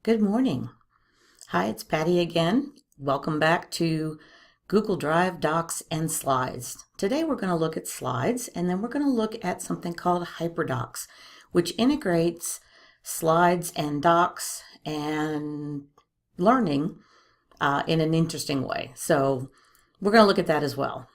Good morning. Hi, it's Patty again. Welcome back to Google Drive, Docs, and Slides. Today we're going to look at slides, and then we're going to look at something called HyperDocs, which integrates slides and docs and learning in an interesting way. So we're going to look at that as well.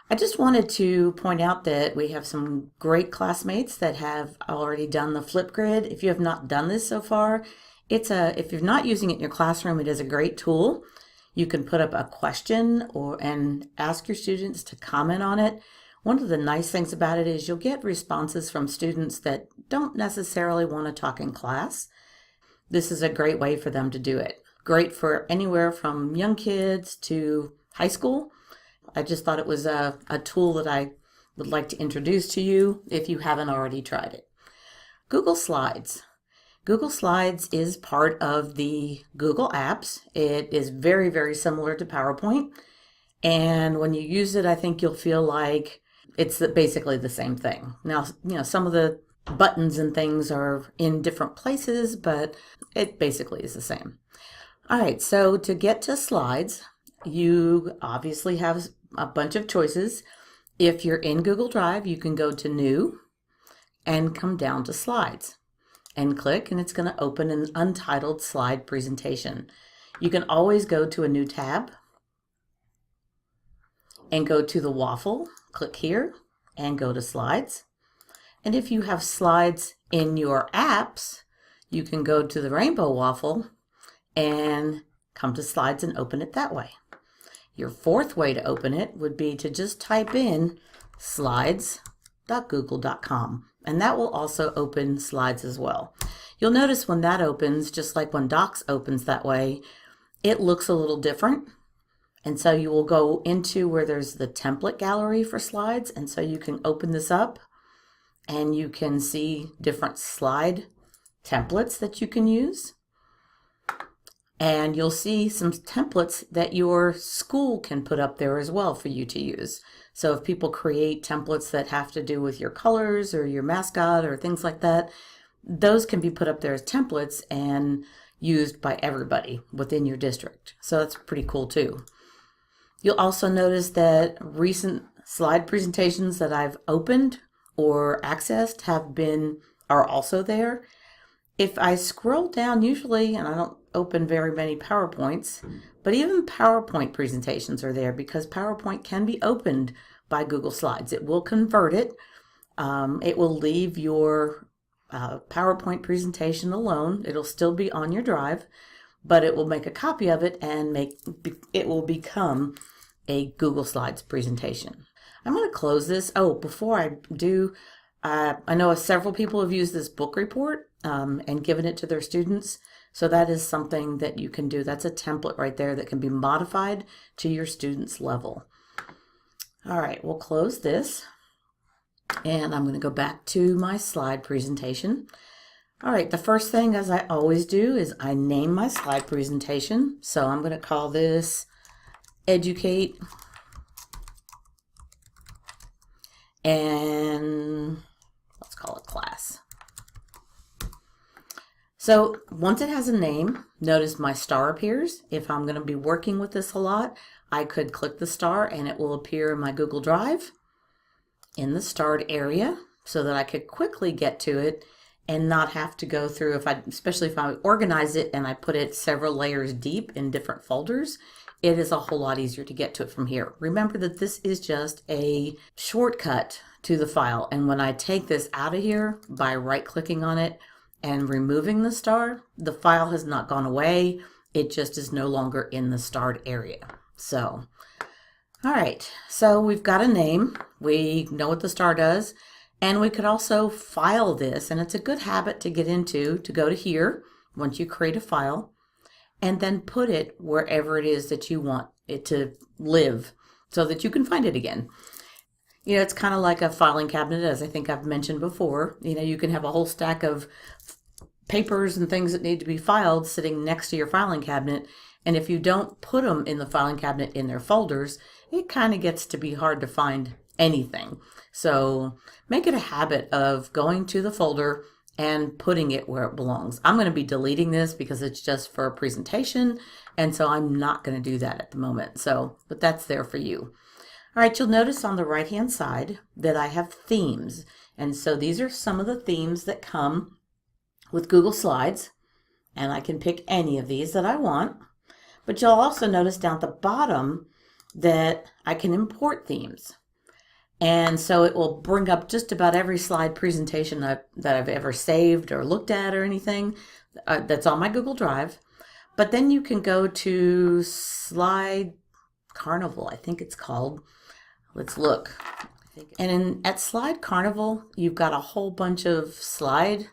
I just wanted to point out that we have some great classmates that have already done the Flipgrid. If you have not done this so far, if you're not using it in your classroom, it is a great tool. You can put up a question and ask your students to comment on it. One of the nice things about it is you'll get responses from students that don't necessarily want to talk in class. This is a great way for them to do it. Great for anywhere from young kids to high school. I just thought it was a tool that I would like to introduce to you if you haven't already tried it. Google Slides. Google Slides is part of the Google Apps. It is very, very similar to PowerPoint. And when you use it, I think you'll feel like it's basically the same thing. Now, some of the buttons and things are in different places, but it basically is the same. All right, so to get to slides, you obviously have a bunch of choices. If you're in Google Drive, you can go to New and come down to Slides and click, and it's going to open an untitled slide presentation. You can always go to a new tab and go to the waffle, click here, and go to Slides. And if you have slides in your apps, you can go to the rainbow waffle and come to Slides and open it that way. Your fourth way to open it would be to just type in slides.google.com, and that will also open Slides as well. You'll notice when that opens, just like when Docs opens that way, it looks a little different. And so you will go into where there's the template gallery for slides, and so you can open this up and you can see different slide templates that you can use. And you'll see some templates that your school can put up there as well for you to use. So if people create templates that have to do with your colors or your mascot or things like that, those can be put up there as templates and used by everybody within your district. So that's pretty cool too. You'll also notice that recent slide presentations that I've opened or accessed are also there. If I scroll down, usually, and I don't open very many PowerPoints, but even PowerPoint presentations are there because PowerPoint can be opened by Google Slides. It will convert it. It will leave your PowerPoint presentation alone. It'll still be on your drive, but it will make a copy of it and it will become a Google Slides presentation. I'm going to close this. Oh, before I do, I know several people have used this book report and given it to their students. So that is something that you can do. That's a template right there that can be modified to your student's level. All right, we'll close this. And I'm going to go back to my slide presentation. All right, the first thing, as I always do, is I name my slide presentation. So I'm going to call this Educate. And let's call it Class. So once it has a name, notice my star appears. If I'm going to be working with this a lot, I could click the star and it will appear in my Google Drive in the starred area so that I could quickly get to it and not have to go through, especially if I organize it and I put it several layers deep in different folders, it is a whole lot easier to get to it from here. Remember that this is just a shortcut to the file. And when I take this out of here by right-clicking on it and removing the star, the file has not gone away. It just is no longer in the starred area. So, all right, so we've got a name. We know what the star does. And we could also file this, and it's a good habit to get into, to go to here once you create a file, and then put it wherever it is that you want it to live so that you can find it again. It's kind of like a filing cabinet, as I think I've mentioned before. You can have a whole stack of papers and things that need to be filed sitting next to your filing cabinet. And if you don't put them in the filing cabinet in their folders, it kind of gets to be hard to find anything. So make it a habit of going to the folder and putting it where it belongs. I'm going to be deleting this because it's just for a presentation, and so I'm not going to do that at the moment. So, but that's there for you. All right, you'll notice on the right-hand side that I have themes. And so these are some of the themes that come with Google Slides, and I can pick any of these that I want. But you'll also notice down at the bottom that I can import themes. And so it will bring up just about every slide presentation that I've ever saved or looked at or anything that's on my Google Drive. But then you can go to Slide Carnival, I think it's called. Let's look. And at Slide Carnival, you've got a whole bunch of slide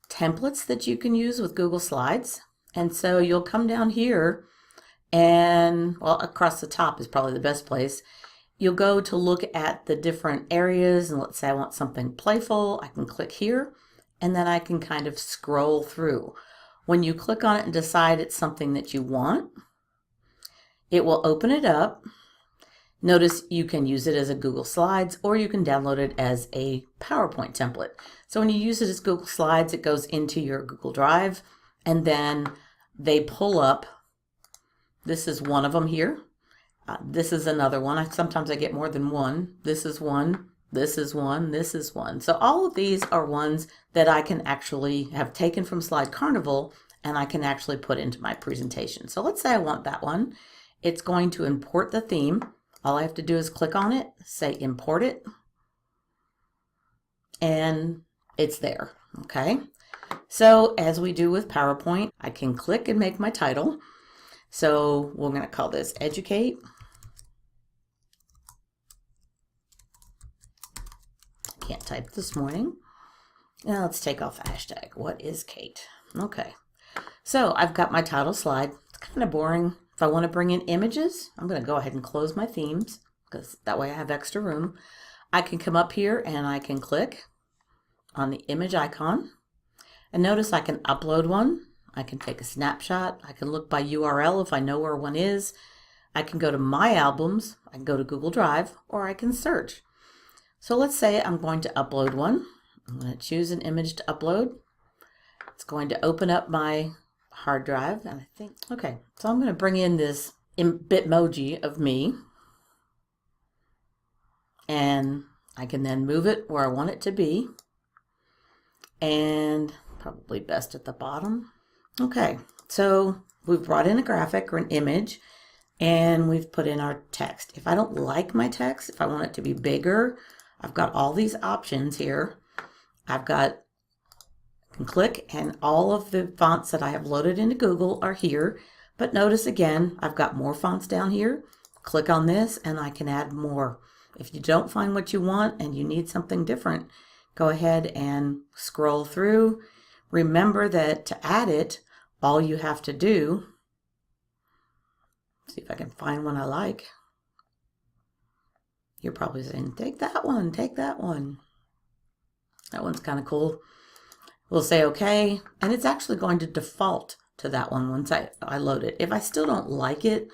templates that you can use with Google Slides. And so you'll come down here and, well, across the top is probably the best place. You'll go to look at the different areas, and let's say I want something playful. I can click here, and then I can kind of scroll through. When you click on it and decide it's something that you want, it will open it up. Notice you can use it as a Google Slides, or you can download it as a PowerPoint template. So when you use it as Google Slides, it goes into your Google Drive, and then they pull up. This is one of them here. This is another one. Sometimes I get more than one. This is one. This is one. This is one. So all of these are ones that I can actually have taken from Slide Carnival, and I can actually put into my presentation. So let's say I want that one. It's going to import the theme. All I have to do is click on it, say import it, and it's there, okay? So as we do with PowerPoint, I can click and make my title. So we're going to call this Educate. Can't type this morning. Now let's take off the hashtag. What is Kate? Okay. So I've got my title slide. It's kind of boring. If I want to bring in images, I'm going to go ahead and close my themes because that way I have extra room. I can come up here and I can click on the image icon. And notice I can upload one. I can take a snapshot. I can look by URL if I know where one is. I can go to My Albums. I can go to Google Drive, or I can search. So let's say I'm going to upload one. I'm going to choose an image to upload. It's going to open up my hard drive, and I think, okay, so I'm going to bring in this Bitmoji of me, and I can then move it where I want it to be, and probably best at the bottom. Okay, so we've brought in a graphic or an image, and we've put in our text. If I don't like my text, if I want it to be bigger, I've got all these options here. I can click, and all of the fonts that I have loaded into Google are here. But notice again, I've got more fonts down here. Click on this and I can add more. If you don't find what you want and you need something different, go ahead and scroll through. Remember that to add it, all you have to do, see if I can find one I like. You're probably saying, take that one, take that one. That one's kind of cool. We'll say okay, and it's actually going to default to that one once I load it. If I still don't like it,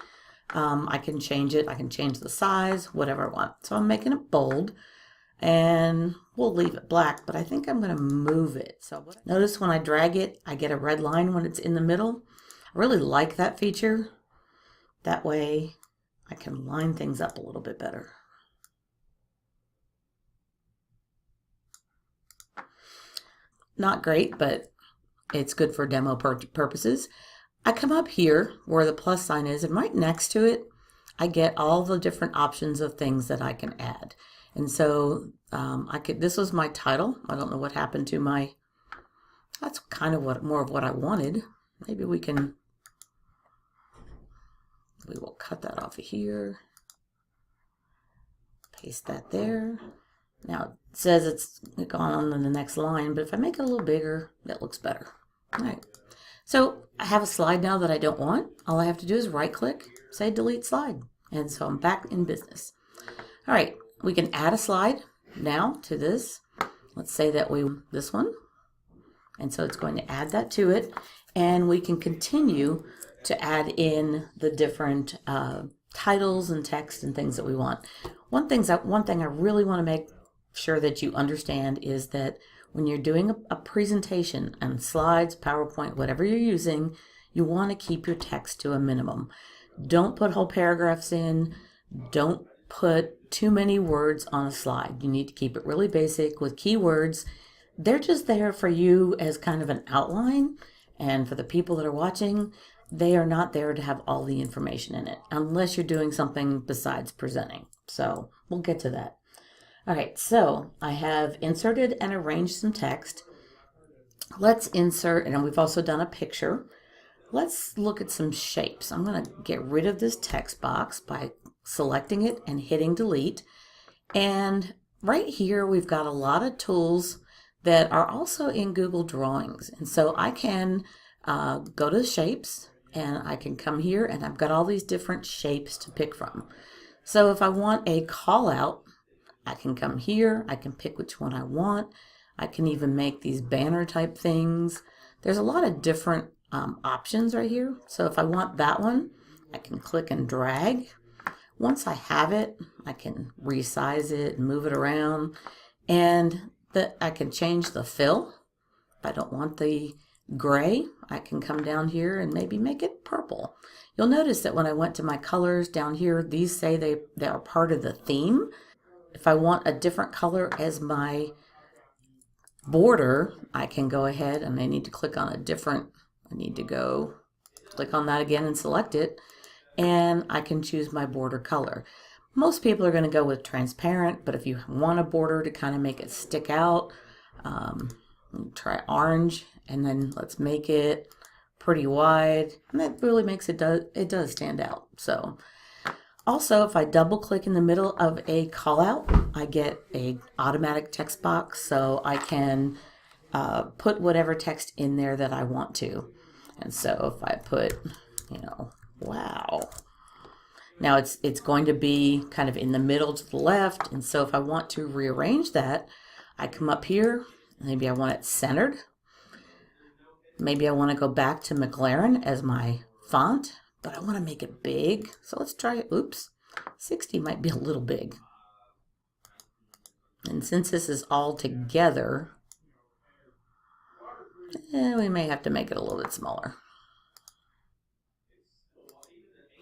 I can change it. I can change the size, whatever I want. So I'm making it bold, and we'll leave it black, but I think I'm going to move it. So notice when I drag it, I get a red line when it's in the middle. I really like that feature. That way I can line things up a little bit better. Not great, but it's good for demo purposes. I come up here where the plus sign is, and right next to it, I get all the different options of things that I can add. And so this was my title. I don't know what happened to my, that's kind of more of what I wanted. Maybe we will cut that off of here. Paste that there. Now it says it's gone on in the next line, but if I make it a little bigger, that looks better. All right. So I have a slide now that I don't want. All I have to do is right click, say delete slide. And so I'm back in business. All right. We can add a slide now to this. Let's say that this one. And so it's going to add that to it. And we can continue to add in the different titles and text and things that we want. One thing I really want to make sure that you understand is that when you're doing a presentation on slides, PowerPoint, whatever you're using, you want to keep your text to a minimum. Don't put whole paragraphs in. Don't put too many words on a slide. You need to keep it really basic with keywords. They're just there for you as kind of an outline, and for the people that are watching, they are not there to have all the information in it, unless you're doing something besides presenting. So we'll get to that. All right, so I have inserted and arranged some text. Let's insert, and we've also done a picture. Let's look at some shapes. I'm going to get rid of this text box by selecting it and hitting delete. And right here, we've got a lot of tools that are also in Google Drawings. And so I can go to shapes, and I can come here, and I've got all these different shapes to pick from. So if I want a call out, I can come here, I can pick which one I want. I can even make these banner type things. There's a lot of different options right here. So if I want that one, I can click and drag. Once I have it, I can resize it and move it around. And I can change the fill. If I don't want the gray, I can come down here and maybe make it purple. You'll notice that when I went to my colors down here, these say they are part of the theme. If I want a different color as my border, I can go ahead and I need to click on a different, I need to go click on that again and select it, and I can choose my border color. Most people are going to go with transparent, but if you want a border to kind of make it stick out, try orange, and then let's make it pretty wide, and that really makes it does stand out. So also, if I double click in the middle of a call out, I get a automatic text box, so I can put whatever text in there that I want to. And so if I put, wow. Now it's going to be kind of in the middle to the left, and so if I want to rearrange that, I come up here, maybe I want it centered. Maybe I want to go back to McLaren as my font, but I want to make it big. So let's try it. Oops, 60 might be a little big. And since this is all together, we may have to make it a little bit smaller.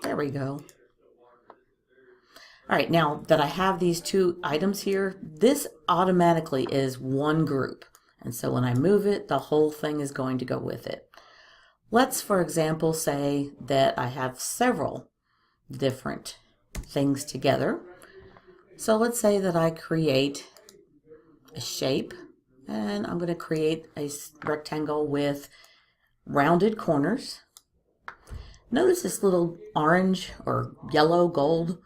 There we go. All right, now that I have these two items here, this automatically is one group. And so when I move it, the whole thing is going to go with it. Let's, for example, say that I have several different things together. So let's say that I create a shape, and I'm going to create a rectangle with rounded corners. Notice this little orange or yellow gold.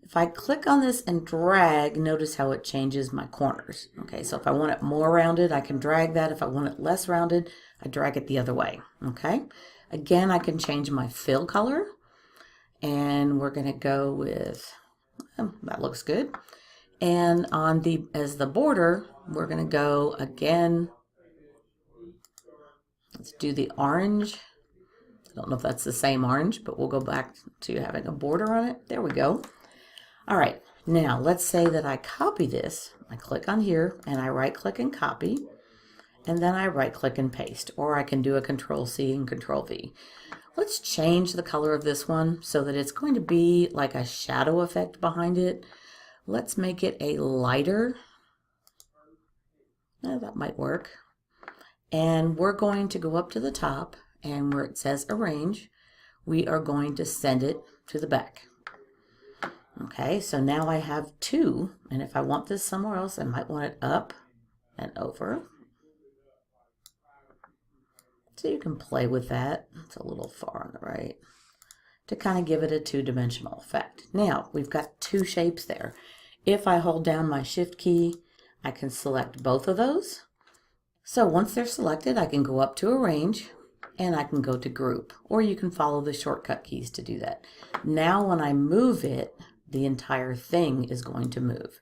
If I click on this and drag, notice how it changes my corners. Okay, so if I want it more rounded, I can drag that. If I want it less rounded, I drag it the other way. Okay, again, I can change my fill color, and we're going to go with, that looks good. And on as the border, we're going to go again. Let's do the orange. I don't know if that's the same orange, but we'll go back to having a border on it. There we go. All right, now let's say that I copy this. I click on here and I right click and copy, and then I right click and paste, or I can do a Control-C and Control-V. Let's change the color of this one so that it's going to be like a shadow effect behind it. Let's make it a lighter. That might work. And we're going to go up to the top, and where it says arrange, we are going to send it to the back. Okay, so now I have two, and if I want this somewhere else, I might want it up and over. So you can play with that. It's a little far on the right to kind of give it a two-dimensional effect. Now, we've got two shapes there. If I hold down my Shift key, I can select both of those. So once they're selected, I can go up to Arrange, and I can go to Group, or you can follow the shortcut keys to do that. Now when I move it, the entire thing is going to move.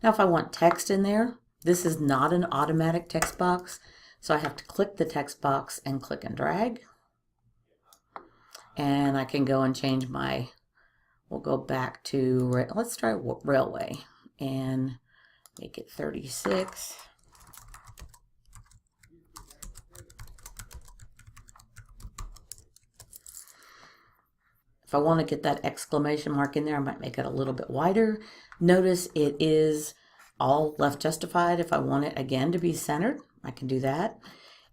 Now if I want text in there, this is not an automatic text box, so I have to click the text box and click and drag. And I can go and change my, we'll go back to, let's try railway and make it 36. If I want to get that exclamation mark in there, I might make it a little bit wider. Notice it is all left justified. If I want it again to be centered, I can do that.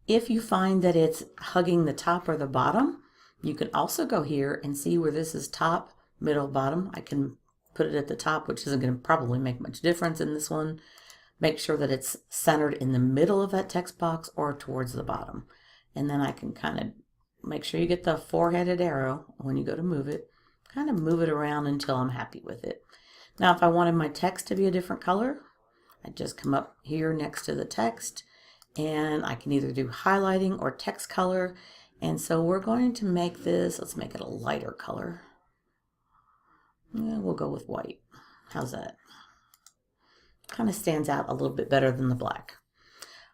If you find that it's hugging the top or the bottom, you can also go here and see where this is top, middle, bottom. I can put it at the top, which isn't going to probably make much difference in this one. Make sure that it's centered in the middle of that text box or towards the bottom. And then I can kind of make sure you get the four-headed arrow when you go to move it. Kind of move it around until I'm happy with it. Now, if I wanted my text to be a different color, I just come up here next to the text, and I can either do highlighting or text color. And so we're going to make this, let's make it a lighter color. Yeah, we'll go with white. How's that? Kind of stands out a little bit better than the black.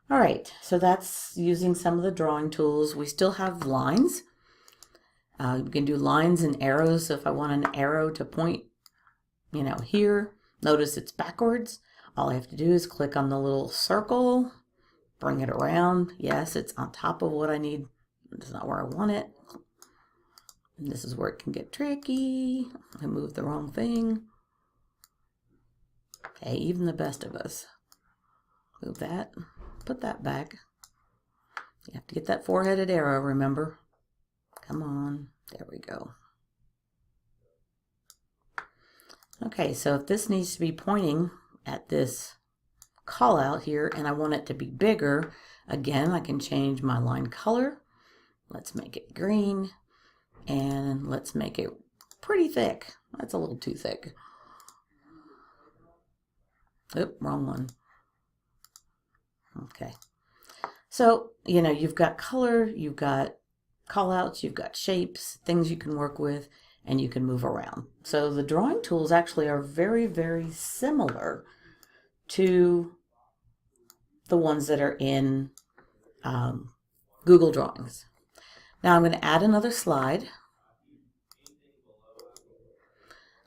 All right, so that's using some of the drawing tools. We still have lines. We can do lines and arrows. So if I want an arrow to point, here, notice it's backwards. All I have to do is click on the little circle, bring it around. Yes, it's on top of what I need. It's not where I want it. And this is where it can get tricky. I moved the wrong thing. Okay, even the best of us. Move that, put that back. You have to get that four-headed arrow, remember? Come on, there we go. Okay, so if this needs to be pointing at this call out here and I want it to be bigger, again, I can change my line color. Let's make it green and let's make it pretty thick. That's a little too thick. Oop, wrong one. Okay. So, you've got color, you've got call outs, you've got shapes, things you can work with, and you can move around. So the drawing tools actually are very, very similar to the ones that are in Google Drawings. Now I'm going to add another slide.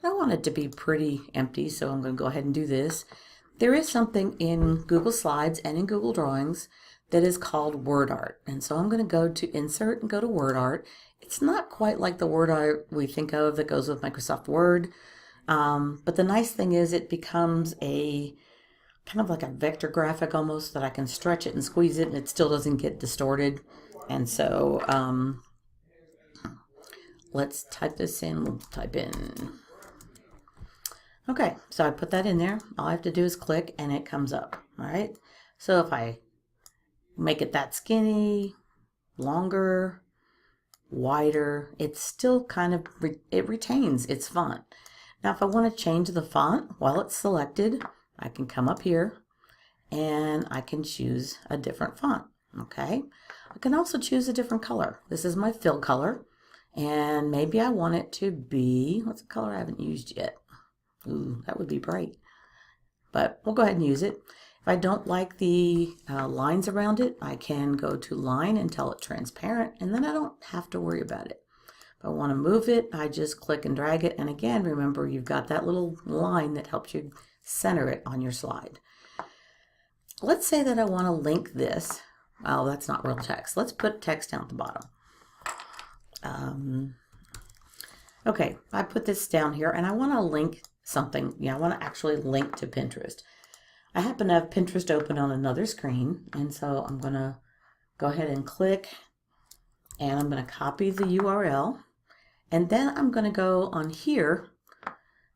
I want it to be pretty empty, so I'm going to go ahead and do this. There is something in Google Slides and in Google Drawings that is called word art. And so I'm going to go to Insert and go to Word Art. It's not quite like the word art we think of that goes with Microsoft Word. But the nice thing is it becomes a kind of like a vector graphic almost, that I can stretch it and squeeze it and it still doesn't get distorted. And so let's type this in. We'll type in. Okay, so I put that in there. All I have to do is click and it comes up. All right. So if I make it that skinny, longer, wider, it's still kind of, it retains its font. Now if I want to change the font while it's selected, I can come up here and I can choose a different font. Okay. I can also choose a different color. This is my fill color, and maybe I want it to be, what's the color I haven't used yet? Ooh, that would be bright, but we'll go ahead and use it. If I don't like the lines around it, I can go to line and tell it transparent, and then I don't have to worry about it. If I want to move it, I just click and drag it. And again, remember, you've got that little line that helps you center it on your slide. Let's say that I want to link this. Oh, that's not real text. Let's put text down at the bottom. Okay, I put this down here and I want to link something. I want to actually link to Pinterest. I happen to have Pinterest open on another screen, and so I'm going to go ahead and click, and I'm going to copy the URL, and then I'm going to go on here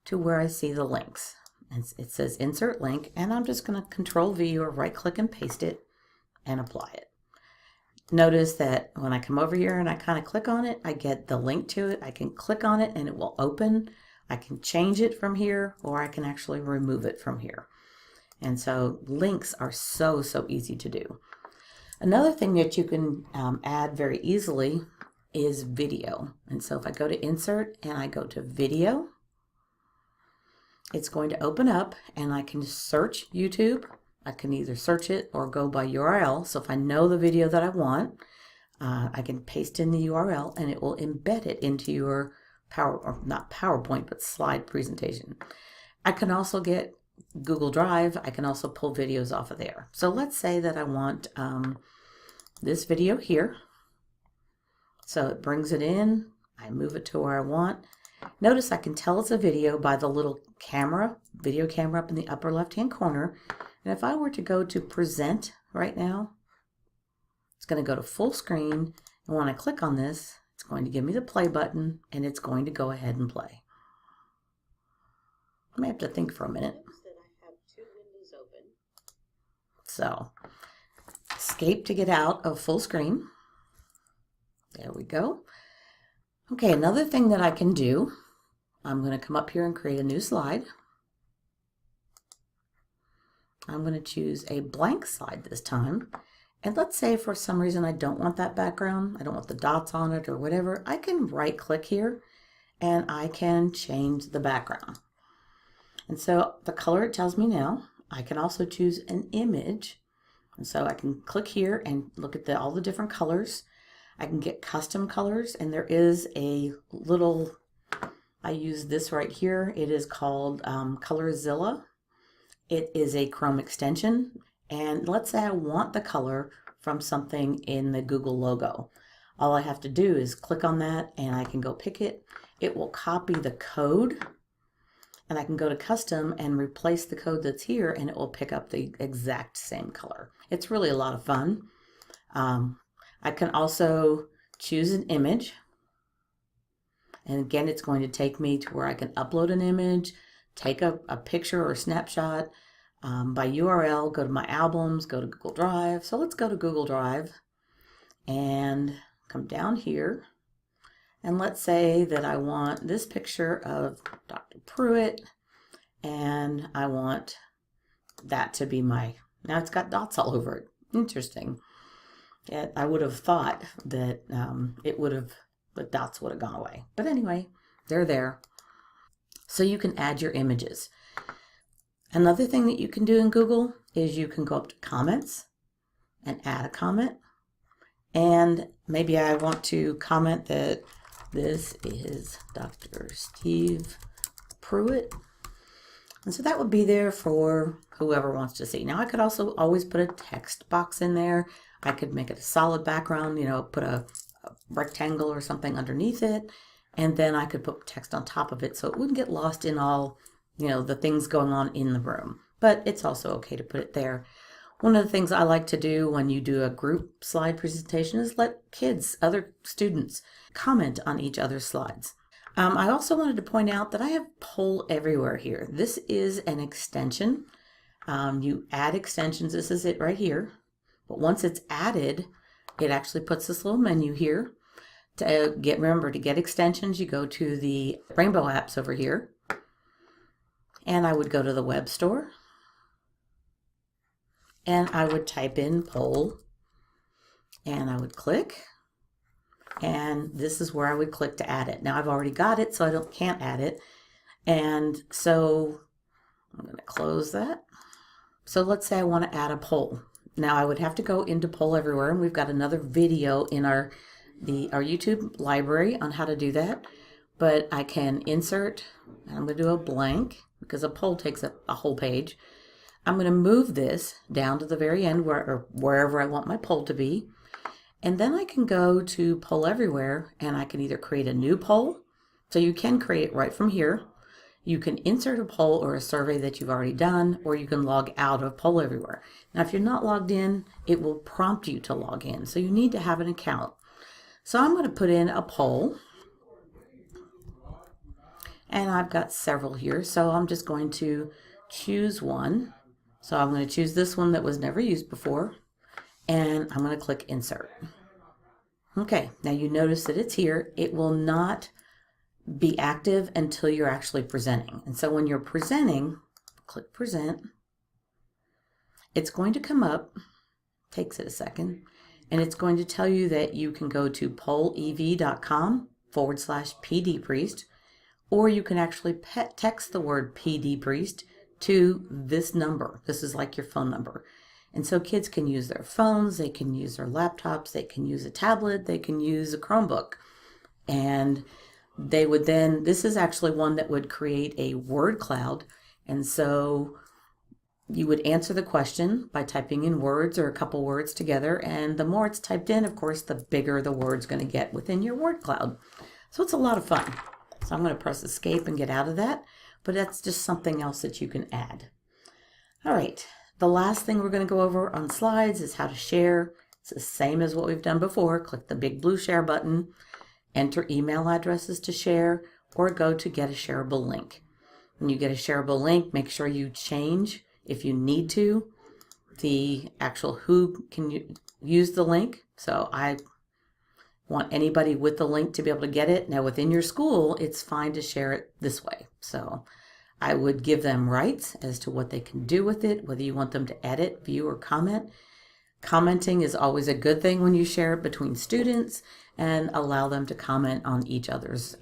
to where I see the links. And it says Insert Link, and I'm just going to Control V or right click and paste it and apply it. Notice that when I come over here and I kind of click on it, I get the link to it. I can click on it and it will open. I can change it from here, or I can actually remove it from here. And so links are so easy to do. Another thing that you can add very easily is video. And so if I go to Insert and I go to Video, it's going to open up and I can search YouTube. I can either search it or go by URL. So if I know the video that I want, I can paste in the URL and it will embed it into your not PowerPoint, but slide presentation. I can also get Google Drive. I can also pull videos off of there. So let's say that I want this video here. So it brings it in. I move it to where I want. Notice I can tell it's a video by the little video camera up in the upper left-hand corner. And if I were to go to present right now, it's going to go to full screen. And when I click on this, it's going to give me the play button and it's going to go ahead and play. I may have to think for a minute. So, escape to get out of full screen. There we go. Okay, another thing that I can do, I'm going to come up here and create a new slide. I'm going to choose a blank slide this time. And let's say for some reason I don't want that background, I don't want the dots on it or whatever, I can right click here and I can change the background. And so the color it tells me now, I can also choose an image. And so I can click here and look at all the different colors. I can get custom colors, and there is a little, I use this right here. It is called Colorzilla. It is a Chrome extension. And let's say I want the color from something in the Google logo. All I have to do is click on that and I can go pick it. It will copy the code and I can go to custom and replace the code that's here and it will pick up the exact same color. It's really a lot of fun. I can also choose an image. And again, it's going to take me to where I can upload an image, take a picture or a snapshot. By URL, go to my albums, go to Google Drive. So let's go to Google Drive and come down here. And let's say that I want this picture of Dr. Pruitt and I want that to be my, now it's got dots all over it. Interesting. I would have thought that the dots would have gone away. But anyway, they're there. So you can add your images. Another thing that you can do in Google is you can go up to comments and add a comment. And maybe I want to comment that this is Dr. Steve Pruitt. And so that would be there for whoever wants to see. Now I could also always put a text box in there. I could make it a solid background, put a rectangle or something underneath it. And then I could put text on top of it so it wouldn't get lost in all the things going on in the room, but it's also okay to put it there. One of the things I like to do when you do a group slide presentation is let other students, comment on each other's slides. I also wanted to point out that I have Poll Everywhere here. This is an extension. You add extensions. This is it right here. But once it's added, it actually puts this little menu here. Remember, to get extensions, you go to the Rainbow apps over here. And I would go to the web store and I would type in poll and I would click and this is where I would click to add it. Now I've already got it, so I can't add it. And so I'm going to close that. So let's say I want to add a poll. Now I would have to go into Poll Everywhere, and we've got another video in our YouTube library on how to do that. But I can insert, and I'm going to do a blank because a poll takes up a whole page. I'm going to move this down to the very end wherever I want my poll to be. And then I can go to Poll Everywhere and I can either create a new poll. So you can create it right from here. You can insert a poll or a survey that you've already done, or you can log out of Poll Everywhere. Now, if you're not logged in, it will prompt you to log in. So you need to have an account. So I'm going to put in a poll. And I've got several here, so I'm just going to choose one. So I'm going to choose this one that was never used before, and I'm going to click Insert. Okay, now you notice that it's here. It will not be active until you're actually presenting. And so when you're presenting, click Present. It's going to come up, takes it a second, and it's going to tell you that you can go to pollev.com/pdpriest. Or you can actually text the word PD Priest to this number. This is like your phone number. And so kids can use their phones, they can use their laptops, they can use a tablet, they can use a Chromebook. And they would then, this is actually one that would create a word cloud. And so you would answer the question by typing in words or a couple words together. And the more it's typed in, of course, the bigger the word's going to get within your word cloud. So it's a lot of fun. So I'm going to press escape and get out of that, but that's just something else that you can add. All right, the last thing we're going to go over on slides is how to share. It's the same as what we've done before. Click the big blue share button, enter email addresses to share, or go to get a shareable link. When you get a shareable link, make sure you change, if you need to, the actual who can use the link. So I want anybody with the link to be able to get it. Now within your school, it's fine to share it this way. So I would give them rights as to what they can do with it, whether you want them to edit, view, or comment. Commenting is always a good thing when you share it between students, and allow them to comment on each other's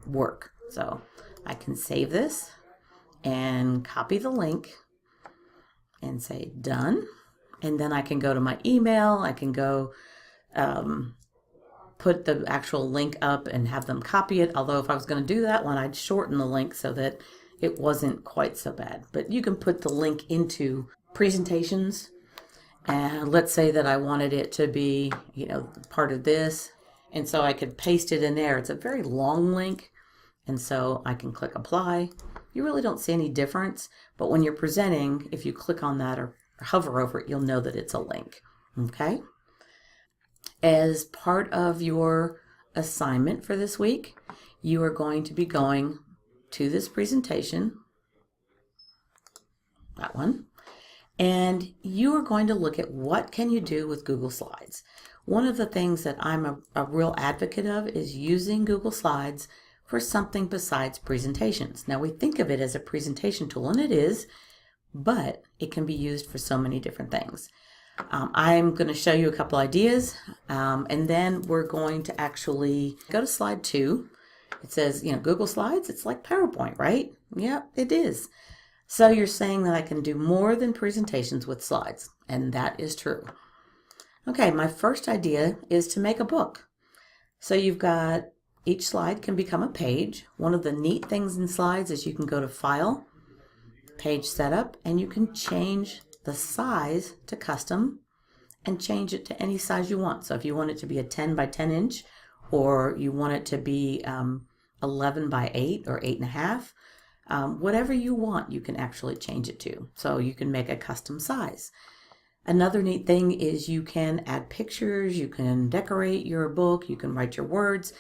work. So I can save this and copy the link and say done. And then I can go to my email. I can go put the actual link up and have them copy it. Although if I was going to do that one, I'd shorten the link so that it wasn't quite so bad. But you can put the link into presentations. And let's say that I wanted it to be, part of this. And so I could paste it in there. It's a very long link. And so I can click apply. You really don't see any difference, but when you're presenting, if you click on that or hover over it, you'll know that it's a link. Okay? As part of your assignment for this week, you are going to be going to this presentation, that one, and you are going to look at what can you do with Google Slides. One of the things that I'm a real advocate of is using Google Slides for something besides presentations. Now we think of it as a presentation tool, and it is, but it can be used for so many different things. I'm going to show you a couple ideas, and then we're going to actually go to slide 2. It says, Google Slides, it's like PowerPoint, right? Yeah, it is. So you're saying that I can do more than presentations with slides, and that is true. Okay, my first idea is to make a book. So you've got each slide can become a page. One of the neat things in slides is you can go to File, Page Setup, and you can change the size to custom and change it to any size you want. So if you want it to be a 10 by 10 inch, or you want it to be 11 by 8 or 8.5, whatever you want, you can actually change it to. So you can make a custom size. Another neat thing is you can add pictures, you can decorate your book, you can write your words.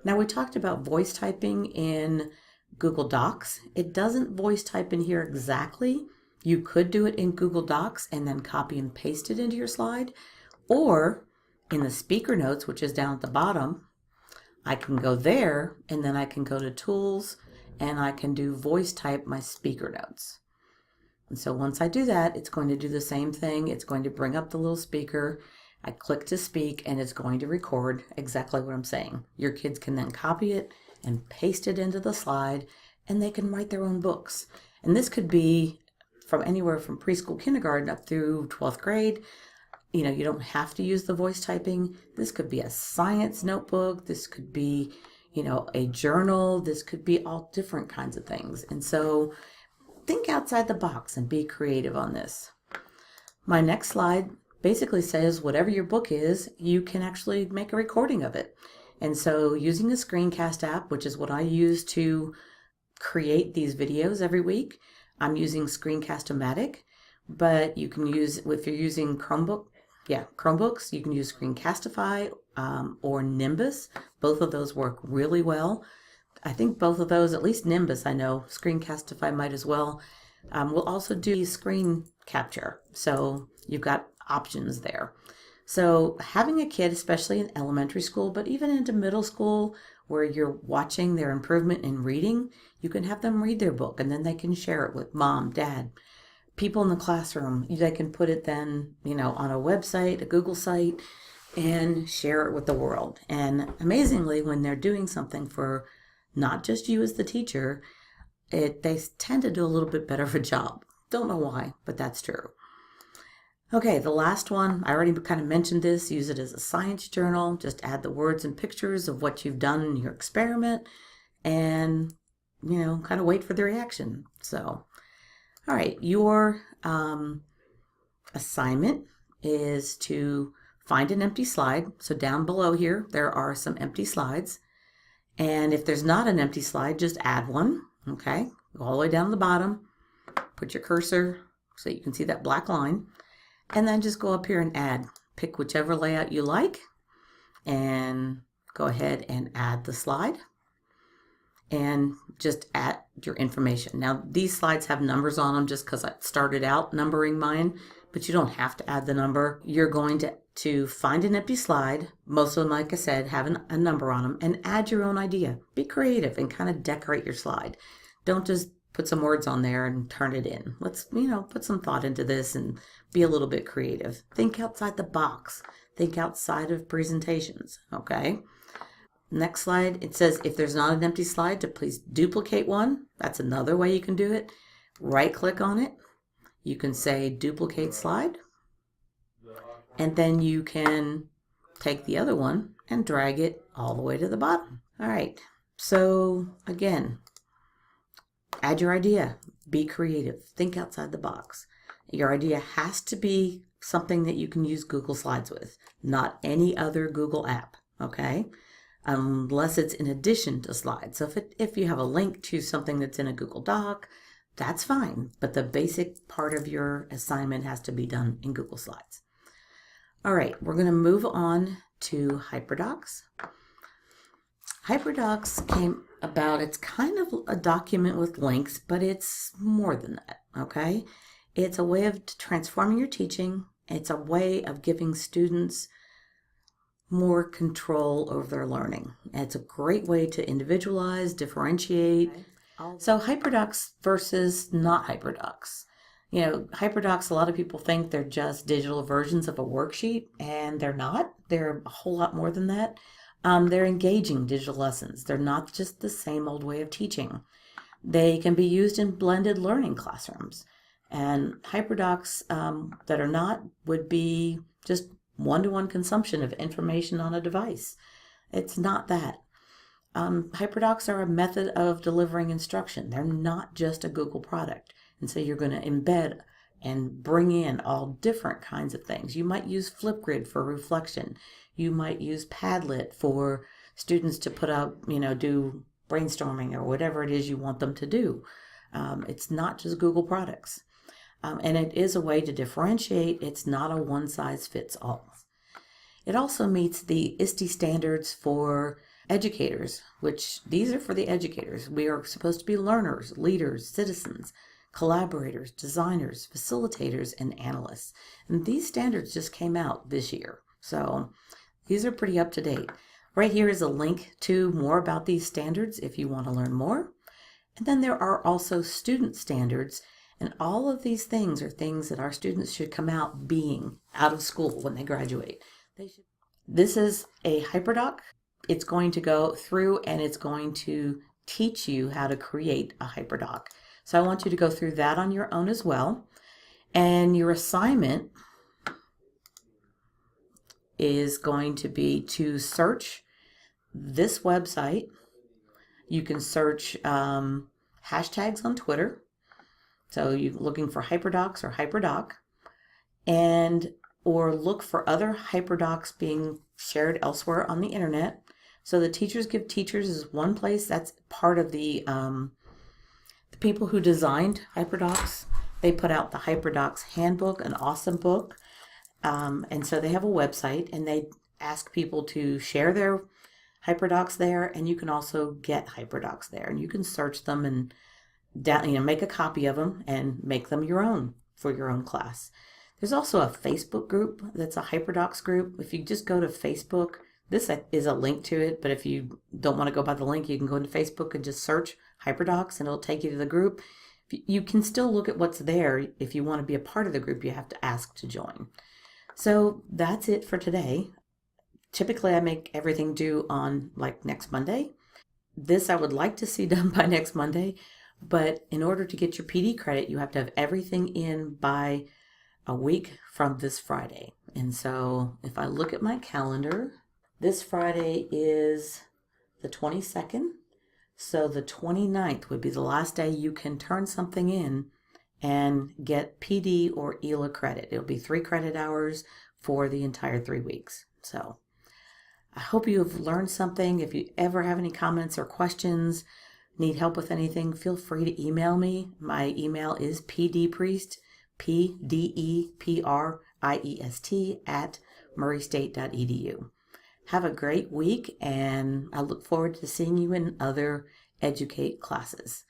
Now we talked about voice typing in Google Docs. It doesn't voice type in here exactly. You could do it in Google Docs and then copy and paste it into your slide. Or in the speaker notes, which is down at the bottom, I can go there and then I can go to Tools and I can do voice type my speaker notes. And so once I do that, it's going to do the same thing. It's going to bring up the little speaker. I click to speak and it's going to record exactly what I'm saying. Your kids can then copy it and paste it into the slide, and they can write their own books. And this could be from anywhere from preschool, kindergarten up through 12th grade. You don't have to use the voice typing. This could be a science notebook. This could be, a journal. This could be all different kinds of things. And so think outside the box and be creative on this. My next slide basically says whatever your book is, you can actually make a recording of it. And so using a screencast app, which is what I use to create these videos every week, I'm using Screencast-O-Matic, but you can use, if you're using Chromebooks, you can use Screencastify or Nimbus. Both of those work really well. I think both of those, at least Nimbus, I know, Screencastify might as well. We'll also do screen capture. So you've got options there. So having a kid, especially in elementary school, but even into middle school, where you're watching their improvement in reading, you can have them read their book and then they can share it with mom, dad, people in the classroom. They can put it then, on a website, a Google site, and share it with the world. And amazingly, when they're doing something for not just you as the teacher, they tend to do a little bit better of a job. Don't know why, but that's true. Okay, the last one, I already kind of mentioned this. Use it as a science journal. Just add the words and pictures of what you've done in your experiment and, kind of wait for the reaction. So, all right, your assignment is to find an empty slide. So down below here, there are some empty slides. And if there's not an empty slide, just add one. Okay, go all the way down to the bottom, put your cursor so you can see that black line, and then just go up here and add. Pick whichever layout you like and go ahead and add the slide and just add your information. Now these slides have numbers on them just because I started out numbering mine, but you don't have to add the number. You're going to find an empty slide. Most of them, like I said, have a number on them, and add your own idea. Be creative and kind of decorate your slide. Don't just put some words on there and turn it in. Let's, put some thought into this and be a little bit creative. Think outside the box. Think outside of presentations, okay? Next slide, it says if there's not an empty slide, to please duplicate one. That's another way you can do it. Right click on it. You can say duplicate slide. And then you can take the other one and drag it all the way to the bottom. All right, so again, add your idea. Be creative. Think outside the box. Your idea has to be something that you can use Google Slides with, not any other Google app, okay? Unless it's in addition to slides. So if you have a link to something that's in a Google Doc, that's fine. But the basic part of your assignment has to be done in Google Slides. All right, we're going to move on to HyperDocs. HyperDocs came about, it's kind of a document with links, but it's more than that, okay? It's a way of transforming your teaching. It's a way of giving students more control over their learning. It's a great way to individualize, differentiate. So HyperDocs versus not HyperDocs. HyperDocs, a lot of people think they're just digital versions of a worksheet, and they're not. They're a whole lot more than that. They're engaging digital lessons. They're not just the same old way of teaching. They can be used in blended learning classrooms. And HyperDocs that are not would be just one-to-one consumption of information on a device. It's not that. HyperDocs are a method of delivering instruction. They're not just a Google product. And so you're going to embed and bring in all different kinds of things. You might use Flipgrid for reflection. You might use Padlet for students to put up, do brainstorming or whatever it is you want them to do. It's not just Google products. And it is a way to differentiate. It's not a one-size-fits-all. It also meets the ISTE standards for educators, which these are for the educators. We are supposed to be learners, leaders, citizens, collaborators, designers, facilitators, and analysts. And these standards just came out this year. So these are pretty up to date. Right here is a link to more about these standards if you want to learn more. And then there are also student standards. And all of these things are things that our students should come out being out of school when they graduate. This is a HyperDoc. It's going to go through and it's going to teach you how to create a HyperDoc. So I want you to go through that on your own as well. And your assignment is going to be to search this website. You can search hashtags on Twitter. So you're looking for HyperDocs or HyperDoc, or look for other HyperDocs being shared elsewhere on the internet. So the Teachers Give Teachers is one place. That's part of the people who designed HyperDocs. They put out the HyperDocs Handbook, an awesome book. And so they have a website, and they ask people to share their HyperDocs there, and you can also get HyperDocs there, and you can search them and make a copy of them and make them your own for your own class. There's also a Facebook group that's a HyperDocs group. If you just go to Facebook, this is a link to it, but if you don't want to go by the link, you can go into Facebook and just search HyperDocs and it'll take you to the group. You can still look at what's there. If you want to be a part of the group, you have to ask to join. So that's it for today. Typically, I make everything due on next Monday. This I would like to see done by next Monday. But in order to get your PD credit, you have to have everything in by a week from this Friday. And so if I look at my calendar, this Friday is the 22nd. So the 29th would be the last day you can turn something in and get PD or ELA credit. It'll be 3 credit hours for the entire 3 weeks. So I hope you have learned something. If you ever have any comments or questions, need help with anything, feel free to email me. My email is pdpriest, PDEPRIEST at murraystate.edu. Have a great week, and I look forward to seeing you in other Educate classes.